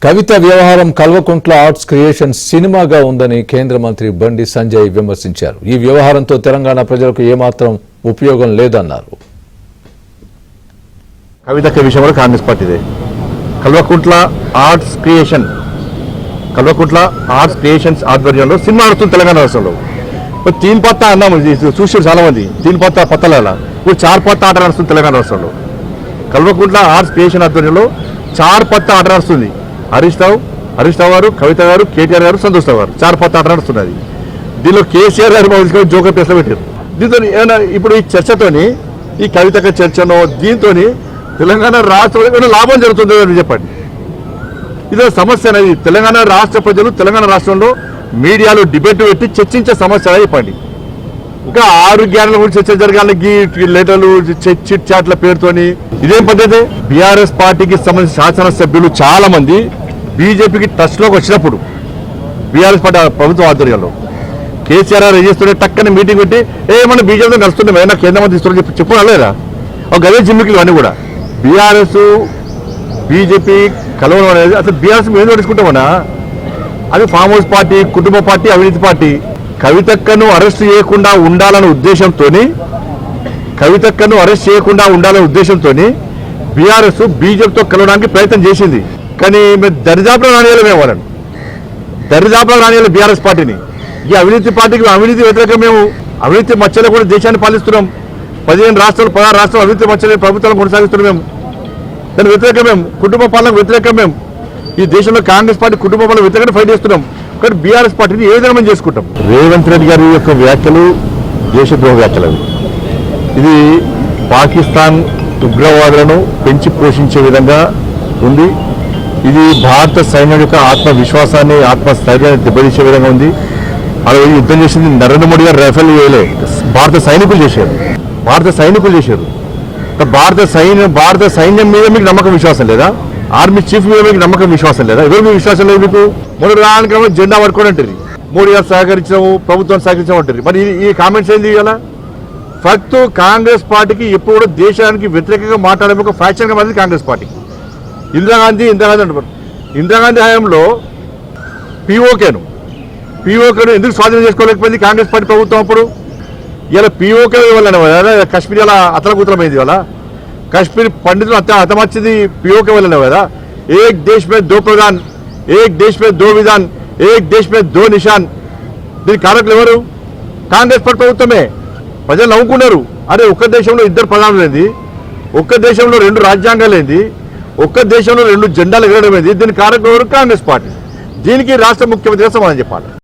కవిత వ్యవహారం Kalvakuntla arts creation సినిమాగా ఉందని కేంద్ర మంత్రి బండి సంజయ్ విమర్శించారు. ఈ వ్యవహారంతో తెలంగాణ ప్రజలకు ఏమాత్రం ఉపయోగం లేదన్నారు. కవిత విషయంలో కాంగ్రెస్ పార్టీదే. కల్వకుంట్ల ఆర్ట్స్ క్రియేషన్స్ ఆధ్వర్యంలో సినిమా ఆడుతుంది తెలంగాణ రాష్ట్రంలో. ఇప్పుడు 3 పత్తా అన్నాము, చూసారు చాలా మంది. 3 పత్తాల ఇప్పుడు 4 పత్తా ఆట నడుస్తుంది తెలంగాణ రాష్ట్రంలో. కల్వకుంట్ల ఆర్ట్స్ క్రియేషన్ ఆధ్వర్యంలో 4 పత్తా ఆట నడుస్తుంది. హరీష్ రావు గారు, కవిత గారు, కేటీఆర్ గారు, సంతోష్ రావు గారు 4 పత్తా ఆట నడుస్తున్నది. దీనిలో కేసీఆర్ గారు జోకర్ ప్లేస్లో పెట్టారు. దీంతో ఏమైనా ఇప్పుడు ఈ చర్చతోని, ఈ కవిత చర్చనో దీంతో తెలంగాణ రాష్ట్రంలో లాభం జరుగుతుందో అని చెప్పండి. ఇదో సమస్య అనేది. తెలంగాణ రాష్ట్ర ప్రజలు తెలంగాణ రాష్ట్రంలో మీడియాలో డిబేట్ పెట్టి చర్చించే సమస్య చెప్పండి. ఇంకా ఆరోగ్యాల గురించి చర్చ జరగాలి లెటర్లు చిట్ చాట్ల పేరుతోని ఇదేం పద్ధతి? బీఆర్ఎస్ పార్టీకి సంబంధించిన శాసనసభ్యులు చాలా మంది బీజేపీకి టచ్లోకి వచ్చినప్పుడు బీఆర్ఎస్ పార్టీ ప్రభుత్వం ఆధ్వర్యంలో కేసీఆర్ గారు ఏం చేస్తుంటే టక్కని మీటింగ్ పెట్టి మన బీజేపీతో నడుస్తున్నామే, నాకు కేంద్ర మంత్రి ఇస్తున్నా చెప్పలేదా? ఒక గదే జిమ్మికలు అన్నీ కూడా. బీఆర్ఎస్ బీజేపీ కలవడం అనేది అసలు బీఆర్ఎస్ మేము నడుచుకుంటామన్నా. అది ఫామ్ హౌస్ పార్టీ, కుటుంబ పార్టీ, అవినీతి పార్టీ. కవితక్కను అరెస్ట్ చేయకుండా ఉండాలనే ఉద్దేశంతో బీఆర్ఎస్ బీజేపీతో కలవడానికి ప్రయత్నం చేసింది. కానీ మేము దరిదాపులో రానియాలి, మేము వాళ్ళని దరిదాపులో రానియాలి బీఆర్ఎస్ పార్టీని. ఈ అవినీతి పార్టీకి అవినీతి వ్యతిరేకంగా మేము అవినీతి మచ్చలో కూడా దేశాన్ని పాలిస్తున్నాం. 16 రాష్ట్రాలు అవినీతి మచ్చలే ప్రభుత్వాలను కొనసాగిస్తున్నాం. మేము దాని వ్యతిరేకం, మేము కుటుంబ పాలనకు వ్యతిరేకం. మేము ఈ దేశంలో కాంగ్రెస్ పార్టీ కుటుంబ పాలన వ్యతిరేకంగా ఫైట్ చేస్తున్నాం. కానీ బీఆర్ఎస్ పార్టీని ఏ విధంగా మేము చేసుకుంటాం? రేవంత్ రెడ్డి గారి యొక్క వ్యాఖ్యలు దేశద్రోహ వ్యాఖ్యలు అవి. ఇది పాకిస్తాన్ ఉగ్రవాదులను పెంచి పోషించే విధంగా ఉంది. ఇది భారత సైన్యం యొక్క ఆత్మవిశ్వాసాన్ని, ఆత్మస్థైర్యాన్ని దెబ్బతీసే విధంగా ఉంది. అలా యుద్ధం చేసింది నరేంద్ర మోడీ గారు రైఫల్ వేయలే, భారత సైనికులు చేశారు. భారత సైన్యం మీద మీకు నమ్మకం విశ్వాసం లేదా? ఆర్మీ చీఫ్ మీద మీకు నమ్మకం విశ్వాసం లేదా? ఎవరు మీకు విశ్వాసం లేదు? మీకు మొన్న రానికి జెండా పట్టుకోని అంటారు, మోడీ గారు సహకరించాము, ప్రభుత్వం సహకరించాము అంటారు. మరి ఈ కామెంట్స్ ఏంది ఇవాళ? ఫక్త్ కాంగ్రెస్ పార్టీకి ఎప్పుడు కూడా దేశానికి వ్యతిరేకంగా మాట్లాడే ఒక ఫ్యాక్షన్గా మారింది కాంగ్రెస్ పార్టీకి. ఇందిరాగాంధీ అంటారు. ఇందిరాగాంధీ హయాంలో పీఓకేను ఎందుకు స్వాధీనం చేసుకోలేకపోయింది కాంగ్రెస్ పార్టీ ప్రభుత్వం అప్పుడు? ఇలా పీఓకే వల్లనే కదా కశ్మీర్ ఇలా అతలకూతలమైంది. ఇవాళ కశ్మీర్ పండితులు హతమర్చింది పీఓకే వల్లనే కదా. ఏక్ దేశ్ మే దో ప్రధాన్, ఏక్ దేశ్ మే దో విధాన్, ఏక్ దేశ్ మే దో నిషాన్. దీనికి కారకులు ఎవరు? కాంగ్రెస్ పార్టీ ప్రభుత్వమే. ప్రజలు నవ్వుకున్నారు. అరే ఒక్క దేశంలో 2 ప్రధానులు ఏంది, ఒక్క దేశంలో 2 రాజ్యాంగాలు ఏంది, ఒక్క దేశంలో 2 జెండాలు ఎగరడం ఏంది? దీనికి కారకులు ఎవరు? కాంగ్రెస్ పార్టీ. దీనికి రాష్ట్ర ముఖ్యమంత్రిగా సమాధానం చెప్పాలి.